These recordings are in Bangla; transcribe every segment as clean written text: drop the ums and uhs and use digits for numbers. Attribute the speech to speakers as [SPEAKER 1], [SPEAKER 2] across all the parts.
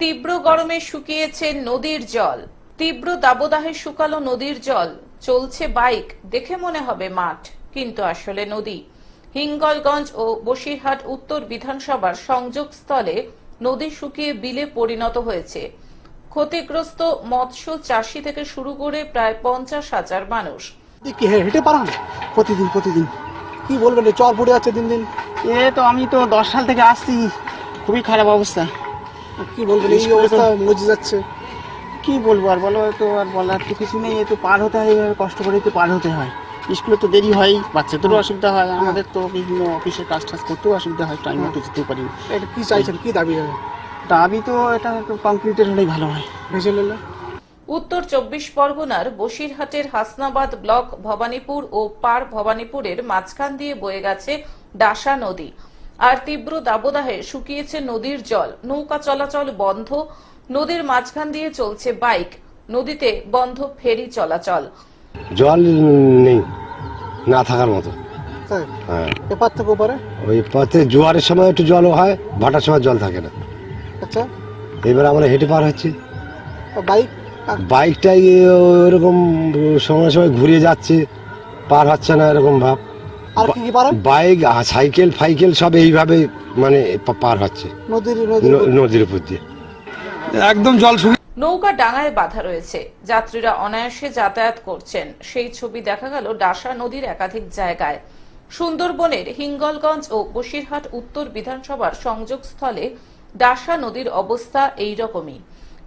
[SPEAKER 1] তীব্র গরমে শুকিয়েছে নদীর জল। তীব্র দাবদাহে শুকালো নদীর জল। চলছে বাইক, দেখে মনে হবে মাঠ, কিন্তু আসলে নদী। হিঙ্গলগঞ্জ ও বসিরহাট উত্তর বিধানসভার সংযোগস্থলে নদী শুকিয়ে বিলে পরিণত হয়েছে। ক্ষতিগ্রস্ত মৎস্য চাষী থেকে শুরু করে প্রায় 50,000 মানুষ।
[SPEAKER 2] কি হেঁটে পারান প্রতিদিন প্রতিদিন কি বলবেন, চর পড়ে যাচ্ছে দিন দিন।
[SPEAKER 3] আমি তো 10 সাল থেকে আসছি, খুবই খারাপ অবস্থা।
[SPEAKER 2] কি বলবেন, এই অবস্থা মজে যাচ্ছে।
[SPEAKER 3] কি বলবো আর বলো, তো আর বলার তো কিছু নেই। তো পার হতে হয়, কষ্ট করে তো পার হতে হয়। স্কুলে তো দেরি হয়, বাচ্চাদেরও অসুবিধা হয়, আমাদের তো বিভিন্ন অফিসে কাজ টাজ করতেও অসুবিধা হয়, টাইম মতো যেতেও পারি।
[SPEAKER 2] এটা কি চাইছেন, কি দাবি হবে?
[SPEAKER 3] দাবি তো এটা একটু কংক্রিটের হলেই ভালো হয়।
[SPEAKER 2] ভেসে নিলে
[SPEAKER 1] উত্তর 24 পরগনার বসিরহাটের হাসনাবাদ ব্লক ভবানীপুর ও পার ভবানীপুরের মাঝখান দিয়ে বয়ে গেছে ডাসা নদী। আর তীব্র দাবদাহে শুকিয়েছে নদীর জল। নৌকা চলাচল বন্ধ, নদীর মাঝখান দিয়ে চলছে বাইক, নদীতে বন্ধ ফেরি চলাচল।
[SPEAKER 4] জল নেই, না থাকার মতো।
[SPEAKER 2] তাই
[SPEAKER 4] হ্যাঁ,
[SPEAKER 2] এপার থেকে ওপারে।
[SPEAKER 4] ওই পথে জোয়ারের সময় একটু জলও হয়, ভাটার সময় জল থাকে না।
[SPEAKER 2] আচ্ছা,
[SPEAKER 4] এবার আমরা হেঁটে পার হচ্ছি।
[SPEAKER 2] বাইক
[SPEAKER 4] বাইকটাই ওরকম সময় সময় ঘুরিয়ে যাচ্ছে, পার হচ্ছে না এরকম ভাব।
[SPEAKER 2] আর কি কি পারেন?
[SPEAKER 4] বাইক সাইকেল ফাইকেল সব এইভাবে মানে পার হচ্ছে
[SPEAKER 2] নদীর
[SPEAKER 4] নদীর উপর দিয়ে।
[SPEAKER 5] একদম জল শুকিয়ে
[SPEAKER 1] নৌকা ডাঙায় বাধা রয়েছে, যাত্রীরা অনায়াসে যাতায়াত করছেন। সেই ছবি দেখা গেল ডাসা নদীর একাধিক জায়গায়। সুন্দরবনের হিঙ্গলগঞ্জ ও বসিরহাট উত্তর বিধানসভার সংযোগস্থলে ডাসা নদীর অবস্থা এই রকমই।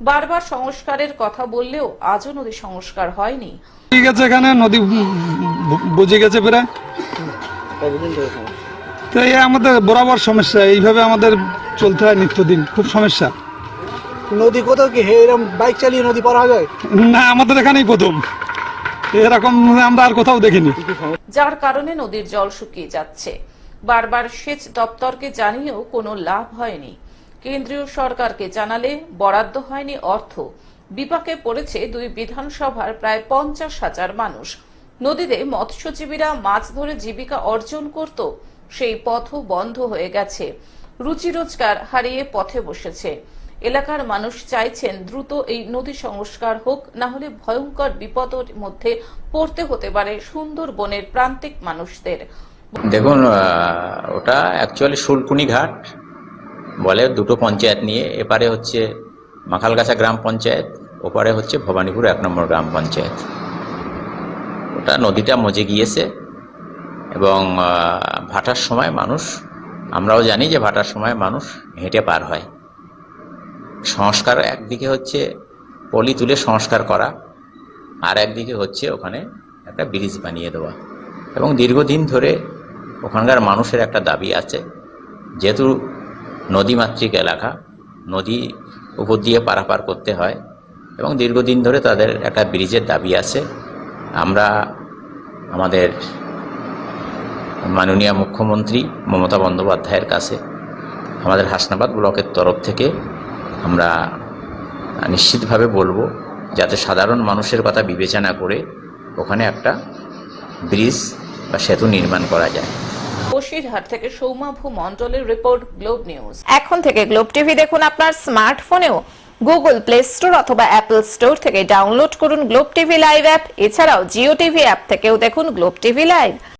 [SPEAKER 1] বারবার সংস্কারের কথা বললেও আজও নদী সংস্কার হয়নি।
[SPEAKER 5] গেছে, এখানে নদী বুঝে গেছে প্রায়। তো এই আমাদের বরাবর সমস্যা, এইভাবে আমাদের চলতে হয় নিত্যদিন, খুব সমস্যা।
[SPEAKER 2] নদী কোথাও কি এরকম বাইক চালিয়ে নদী পার হওয়া যায়?
[SPEAKER 5] না, আমাদের এখানেই প্রথম, এরকম আমরা আর কোথাও দেখিনি।
[SPEAKER 1] যার কারণে নদীর জল শুকিয়ে যাচ্ছে। বারবার সেচ দপ্তরকে জানিয়েও কোনো লাভ হয়নি। কেন্দ্রীয় সরকারকে জানালে বরাদ্দ হয়নি অর্থ। বিপাকে পড়েছে দুই বিধানসভার প্রায় 50,000 মানুষ। নদীতে মৎস্যজীবীরা মাছ ধরে জীবিকা অর্জন করত, সেই পথও বন্ধ হয়ে গেছে। রুচি রোজগার হারিয়ে পথে বসেছে। এলাকার মানুষ চাইছেন দ্রুত এই নদী সংস্কার হোক, না হলে ভয়ঙ্কর বিপদের মধ্যে পড়তে হতে পারে সুন্দরবনের প্রান্তিক মানুষদের।
[SPEAKER 6] দেখুন, ওটা অ্যাকচুয়ালি শুলকুনি ঘাট বলে, দুটো পঞ্চায়েত নিয়ে। এপারে হচ্ছে মাখালগাছা গ্রাম পঞ্চায়েত, ওপারে হচ্ছে ভবানীপুর 1 নম্বর গ্রাম পঞ্চায়েত। ওটা নদীটা মজে গিয়েছে এবং ভাটার সময় মানুষ, আমরাও জানি যে ভাটার সময় মানুষ হেঁটে পার হয়। সংস্কার একদিকে হচ্ছে পলি তুলে সংস্কার করা, আর একদিকে হচ্ছে ওখানে একটা ব্রিজ বানিয়ে দেওয়া। এবং দীর্ঘদিন ধরে ওখানকার মানুষের একটা দাবি আছে, যেহেতু নদীমাতৃক এলাকা, নদী উপর দিয়ে পারাপার করতে হয় এবং দীর্ঘদিন ধরে তাদের একটা ব্রিজের দাবি আছে। আমরা আমাদের মাননীয় মুখ্যমন্ত্রী মমতা বন্দ্যোপাধ্যায়ের কাছে আমাদের হাসনাবাদ ব্লকের তরফ থেকে আমরা নিশ্চিতভাবে বলবো, যাতে সাধারণ মানুষের কথা বিবেচনা করে ওখানে একটা ব্রিজ বা সেতু নির্মাণ করা যায়।
[SPEAKER 1] বসিরহাট থেকে সৌমাভু মণ্ডলের রিপোর্ট, গ্লোব নিউজ। এখন থেকে গ্লোব টিভি দেখুন আপনার স্মার্টফোনেও। গুগল প্লে স্টোর অথবা অ্যাপল স্টোর থেকে ডাউনলোড করুন গ্লোব টিভি লাইভ অ্যাপ। এছাড়াও জিও টিভি অ্যাপ থেকেও দেখুন গ্লোব টিভি লাইভ।